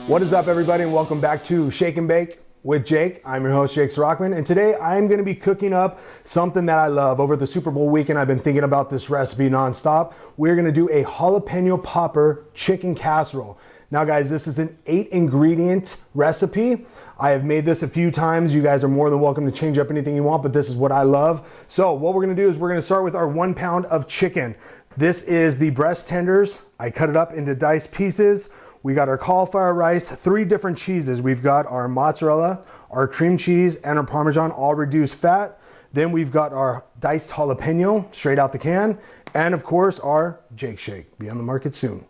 What is up, everybody, and welcome back to Shake and Bake with Jake. I'm your host, Jake Rockman, and today I'm going to be cooking up something that I love. Over the Super Bowl weekend, I've been thinking about this recipe nonstop. We're going to do a jalapeno popper chicken casserole. Now, guys, this is an 8-ingredient recipe. I have made this a few times. You guys are more than welcome to change up anything you want, but this is what I love. So what we're going to do is we're going to start with our 1 pound of chicken. This is the breast tenders. I cut it up into diced pieces. We got our cauliflower rice, 3 different cheeses. We've got our mozzarella, our cream cheese, and our Parmesan, all reduced fat. Then we've got our diced jalapeno straight out the can. And of course, our Jake Shake. Be on the market soon.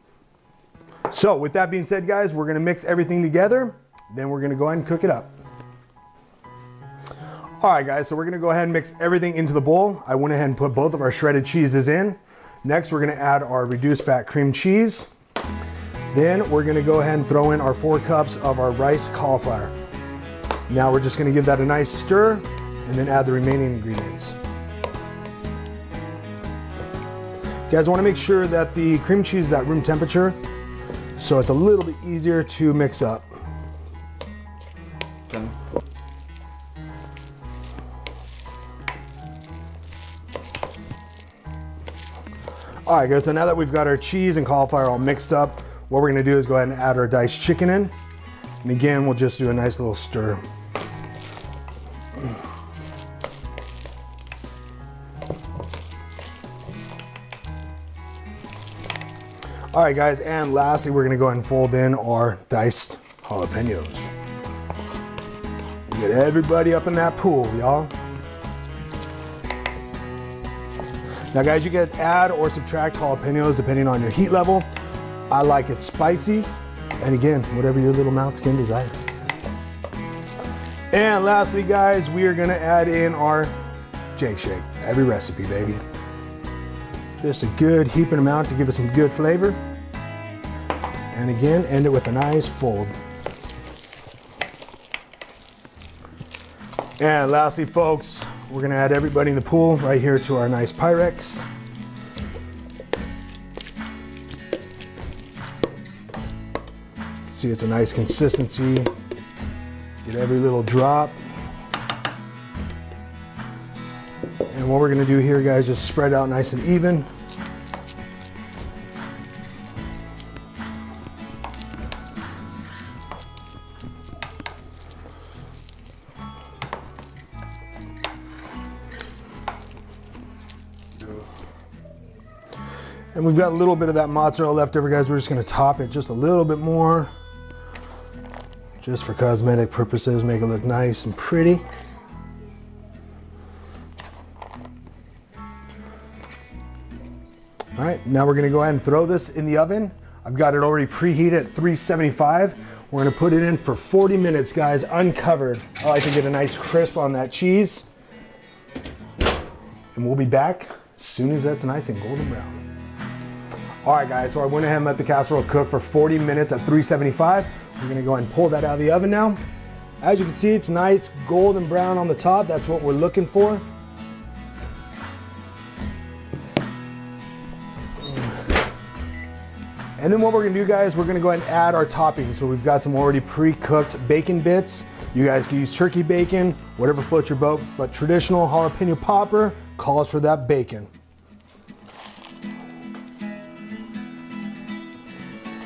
So with that being said, guys, we're gonna mix everything together. Then we're gonna go ahead and cook it up. All right, guys, so we're gonna go ahead and mix everything into the bowl. I went ahead and put both of our shredded cheeses in. Next, we're gonna add our reduced fat cream cheese. Then we're gonna go ahead and throw in our 4 cups of our rice cauliflower. Now we're just gonna give that a nice stir and then add the remaining ingredients. You guys wanna make sure that the cream cheese is at room temperature so it's a little bit easier to mix up. Okay. All right, guys, so now that we've got our cheese and cauliflower all mixed up, what we're gonna do is go ahead and add our diced chicken in. And again, we'll just do a nice little stir. All right, guys, and lastly, we're gonna go ahead and fold in our diced jalapenos. Get everybody up in that pool, y'all. Now, guys, you can add or subtract jalapenos depending on your heat level. I like it spicy, and again, whatever your little mouth can desire. And lastly, guys, we are gonna add in our Jake Shake. Every recipe, baby. Just a good heaping amount to give us some good flavor. And again, end it with a nice fold. And lastly, folks, we're gonna add everybody in the pool right here to our nice Pyrex. See, it's a nice consistency. Get every little drop. And what we're gonna do here, guys, just spread out nice and even. And we've got a little bit of that mozzarella left over, guys. We're just gonna top it just a little bit more. Just for cosmetic purposes, make it look nice and pretty. All right, now we're gonna go ahead and throw this in the oven. I've got it already preheated at 375. We're gonna put it in for 40 minutes, guys, uncovered. I like to get a nice crisp on that cheese. And we'll be back as soon as that's nice and golden brown. All right, guys, so I went ahead and let the casserole cook for 40 minutes at 375. We're gonna go ahead and pull that out of the oven now. As you can see, it's nice golden brown on the top. That's what we're looking for. And then what we're gonna do, guys, we're gonna go ahead and add our toppings. So we've got some already pre-cooked bacon bits. You guys can use turkey bacon, whatever floats your boat, but traditional jalapeno popper calls for that bacon.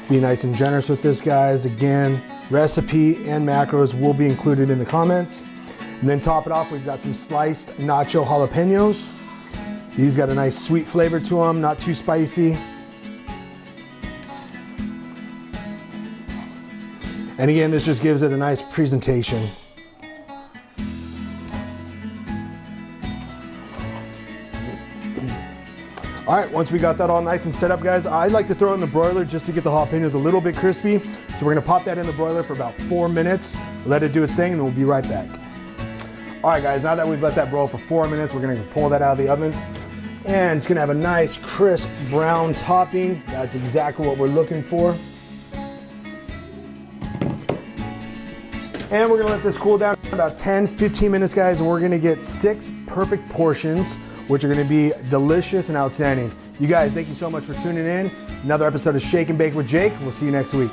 Be nice and generous with this, guys. Again, recipe and macros will be included in the comments. And then top it off, we've got some sliced Nacho Jalapenos. These got a nice sweet flavor to them, not too spicy. And again, this just gives it a nice presentation. All right, once we got that all nice and set up, guys, I like to throw it in the broiler just to get the jalapenos a little bit crispy. So we're gonna pop that in the broiler for about 4 minutes, let it do its thing, and then we'll be right back. All right, guys, now that we've let that broil for 4 minutes, we're gonna pull that out of the oven. And it's gonna have a nice, crisp, brown topping. That's exactly what we're looking for. And we're gonna let this cool down for about 10, 15 minutes, guys, and we're gonna get 6 perfect portions, which are gonna be delicious and outstanding. You guys, thank you so much for tuning in. Another episode of Shake and Bake with Jake. We'll see you next week.